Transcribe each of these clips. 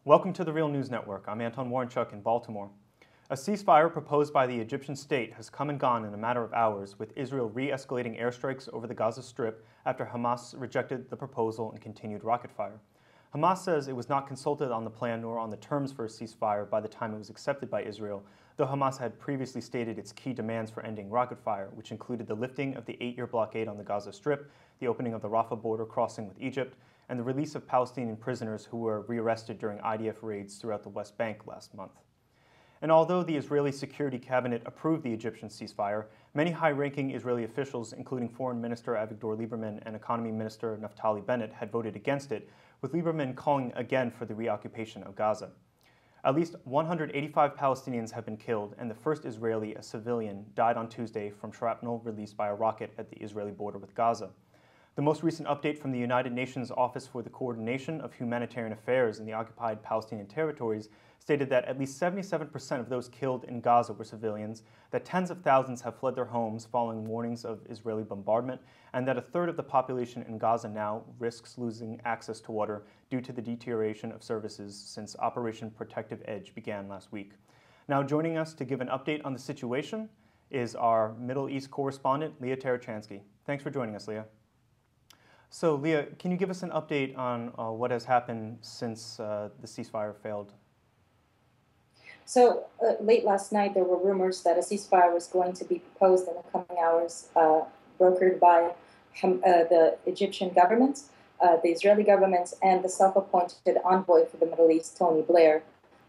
Welcome to the Real News Network. I'm Anton Warrenchuk in Baltimore. A ceasefire proposed by the Egyptian state has come and gone in a matter of hours, with Israel re-escalating airstrikes over the Gaza Strip after Hamas rejected the proposal and continued rocket fire. Hamas says it was not consulted on the plan nor on the terms for a ceasefire by the time it was accepted by Israel, though Hamas had previously stated its key demands for ending rocket fire, which included the lifting of the 8-year blockade on the Gaza Strip, the opening of the Rafah border crossing with Egypt, and the release of Palestinian prisoners who were rearrested during IDF raids throughout the West Bank last month. And although the Israeli Security Cabinet approved the Egyptian ceasefire, many high-ranking Israeli officials, including Foreign Minister Avigdor Lieberman and Economy Minister Naftali Bennett, had voted against it, with Lieberman calling again for the reoccupation of Gaza. At least 185 Palestinians have been killed, and the first Israeli, a civilian, died on Tuesday from shrapnel released by a rocket at the Israeli border with Gaza. The most recent update from the United Nations Office for the Coordination of Humanitarian Affairs in the occupied Palestinian territories stated that at least 77% of those killed in Gaza were civilians, that tens of thousands have fled their homes following warnings of Israeli bombardment, and that a third of the population in Gaza now risks losing access to water due to the deterioration of services since Operation Protective Edge began last week. Now joining us to give an update on the situation is our Middle East correspondent, Lia Tarachansky. Thanks for joining us, Lia. So, Lia, can you give us an update on what has happened since the ceasefire failed? So, late last night, there were rumors that a ceasefire was going to be proposed in the coming hours, brokered by the Egyptian government, the Israeli government, and the self-appointed envoy for the Middle East, Tony Blair,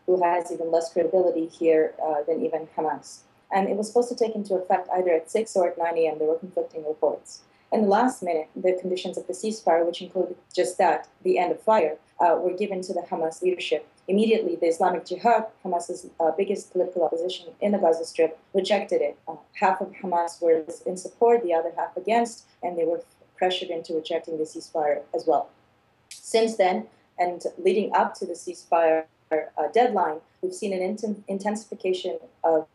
who has even less credibility here than even Hamas. And it was supposed to take into effect either at 6 or at 9 a.m. There were conflicting reports. In the last minute, the conditions of the ceasefire, which included just that, the end of fire, were given to the Hamas leadership. Immediately, the Islamic Jihad, Hamas's biggest political opposition in the Gaza Strip, rejected it. Half of Hamas were in support, the other half against, and they were pressured into rejecting the ceasefire as well. Since then, and leading up to the ceasefire deadline, we've seen an intensification of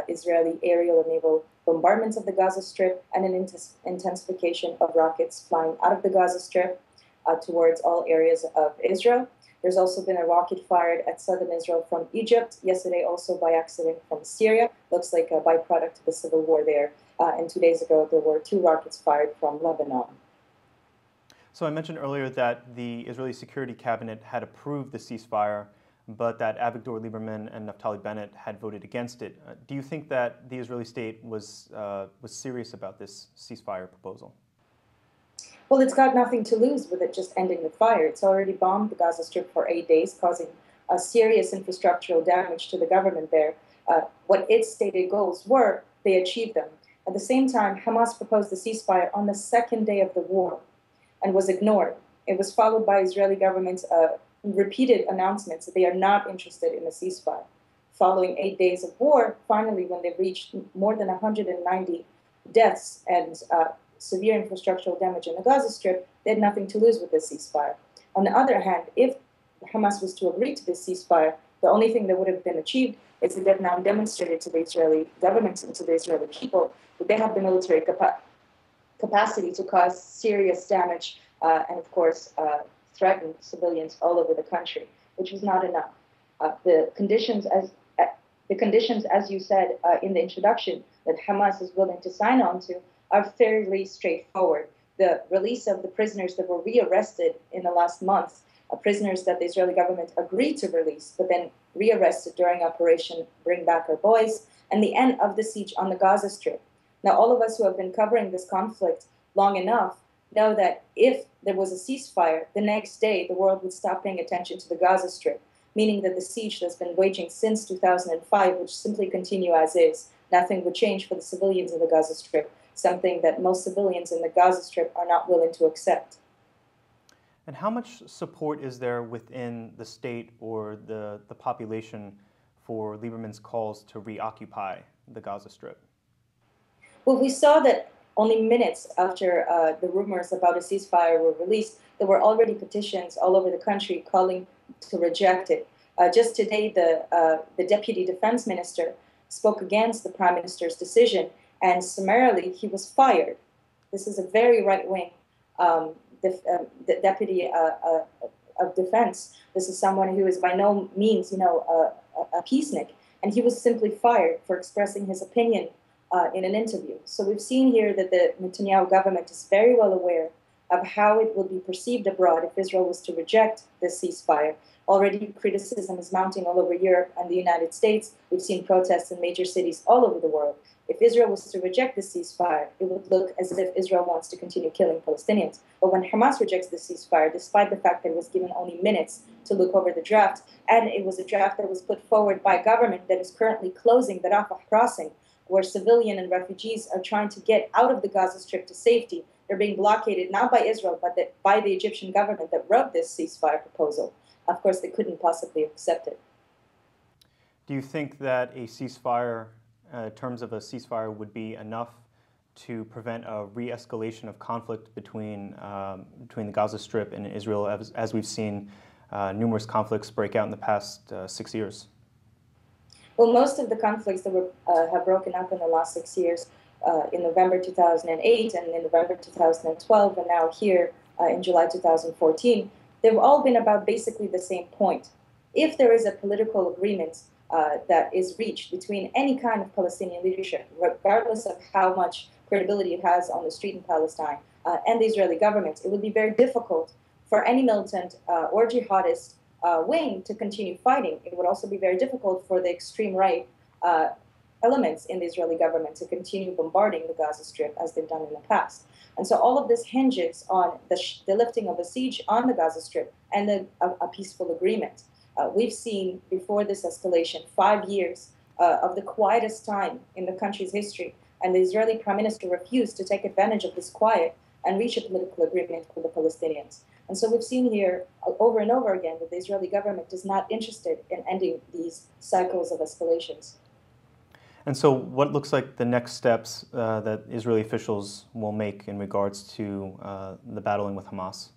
Israeli aerial and naval bombardments of the Gaza Strip and an intensification of rockets flying out of the Gaza Strip towards all areas of Israel. There's also been a rocket fired at southern Israel from Egypt, yesterday also by accident from Syria. Looks like a byproduct of the civil war there. And 2 days ago, there were 2 rockets fired from Lebanon. So I mentioned earlier that the Israeli Security Cabinet had approved the ceasefire, but that Avigdor Lieberman and Naftali Bennett had voted against it. Do you think that the Israeli state was serious about this ceasefire proposal? Well, it's got nothing to lose with it just ending the fire. It's already bombed the Gaza Strip for 8 days, causing serious infrastructural damage to the government there. What its stated goals were, they achieved them. At the same time, Hamas proposed the ceasefire on the second day of the war and was ignored. It was followed by Israeli government's repeated announcements that they are not interested in a ceasefire. Following 8 days of war, finally, when they reached more than 190 deaths and severe infrastructural damage in the Gaza Strip, they had nothing to lose with this ceasefire. On the other hand, if Hamas was to agree to this ceasefire, the only thing that would have been achieved is that they've now demonstrated to the Israeli government and to the Israeli people that they have the military capacity to cause serious damage and, of course, threaten civilians all over the country, which is not enough. The conditions, as you said in the introduction, that Hamas is willing to sign on to are fairly straightforward. The release of the prisoners that were rearrested in the last month, prisoners that the Israeli government agreed to release, but then rearrested during Operation Bring Back Our Boys, and the end of the siege on the Gaza Strip. Now, all of us who have been covering this conflict long enough know that if there was a ceasefire, the next day the world would stop paying attention to the Gaza Strip, meaning that the siege that's been waging since 2005 would simply continue as is. Nothing would change for the civilians in the Gaza Strip, something that most civilians in the Gaza Strip are not willing to accept. And how much support is there within the state or the population for Lieberman's calls to reoccupy the Gaza Strip? Well, we saw that only minutes after the rumors about a ceasefire were released, there were already petitions all over the country calling to reject it. Just today, the deputy defense minister spoke against the prime minister's decision, and summarily he was fired. This is a very right-wing the deputy of defense. This is someone who is by no means, a peacenik, and he was simply fired for expressing his opinion in an interview. So we've seen here that the Netanyahu government is very well aware of how it will be perceived abroad if Israel was to reject this ceasefire. Already criticism is mounting all over Europe and the United States. We've seen protests in major cities all over the world. If Israel was to reject the ceasefire, it would look as if Israel wants to continue killing Palestinians. But when Hamas rejects the ceasefire, despite the fact that it was given only minutes to look over the draft, and it was a draft that was put forward by a government that is currently closing the Rafah crossing, where civilian and refugees are trying to get out of the Gaza Strip to safety, they're being blockaded not by Israel, but by the Egyptian government that wrote this ceasefire proposal. Of course, they couldn't possibly accept it. Do you think that a ceasefire, terms of a ceasefire, would be enough to prevent a re-escalation of conflict between the Gaza Strip and Israel, as we've seen numerous conflicts break out in the past 6 years? Well, most of the conflicts that have broken up in the last 6 years, in November 2008 and in November 2012, and now here in July 2014, they've all been about basically the same point. If there is a political agreement that is reached between any kind of Palestinian leadership, regardless of how much credibility it has on the street in Palestine, and the Israeli government, it would be very difficult for any militant or jihadist wing to continue fighting. It would also be very difficult for the extreme right elements in the Israeli government to continue bombarding the Gaza Strip as they've done in the past. And so all of this hinges on the lifting of a siege on the Gaza Strip and a peaceful agreement. We've seen before this escalation 5 years of the quietest time in the country's history, and the Israeli Prime Minister refused to take advantage of this quiet and reach a political agreement with the Palestinians. And so we've seen here over and over again that the Israeli government is not interested in ending these cycles of escalations. And so what looks like the next steps that Israeli officials will make in regards to the battling with Hamas?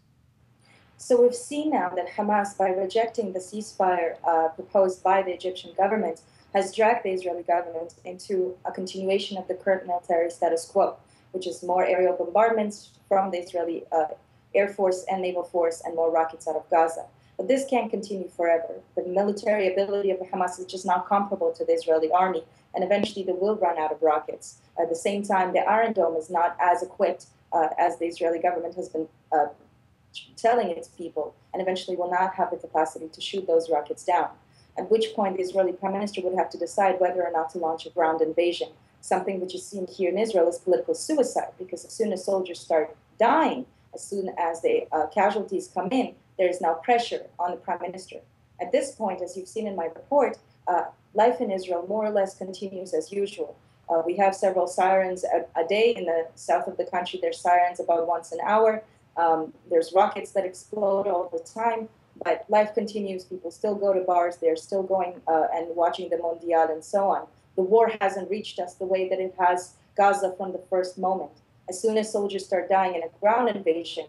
So we've seen now that Hamas, by rejecting the ceasefire proposed by the Egyptian government, has dragged the Israeli government into a continuation of the current military status quo, which is more aerial bombardments from the Israeli Air Force and Naval Force and more rockets out of Gaza. But this can't continue forever. The military ability of the Hamas is just not comparable to the Israeli army, and eventually they will run out of rockets. At the same time, the Iron Dome is not as equipped as the Israeli government has been telling its people, and eventually will not have the capacity to shoot those rockets down. At which point the Israeli Prime Minister would have to decide whether or not to launch a ground invasion. Something which is seen here in Israel is political suicide, because as soon as soldiers start dying, as soon as the casualties come in, there is now pressure on the Prime Minister. At this point, as you've seen in my report, life in Israel more or less continues as usual. We have several sirens a day. In the south of the country, there's sirens about once an hour. There's rockets that explode all the time, but life continues. People still go to bars. They're still going and watching the Mondial and so on. The war hasn't reached us the way that it has Gaza from the first moment. As soon as soldiers start dying in a ground invasion,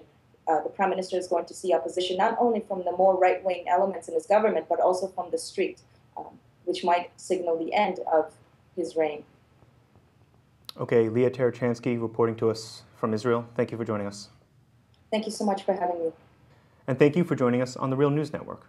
the Prime Minister is going to see opposition not only from the more right-wing elements in his government, but also from the street, which might signal the end of his reign. Okay, Lia Tarachansky reporting to us from Israel. Thank you for joining us. Thank you so much for having me. And thank you for joining us on the Real News Network.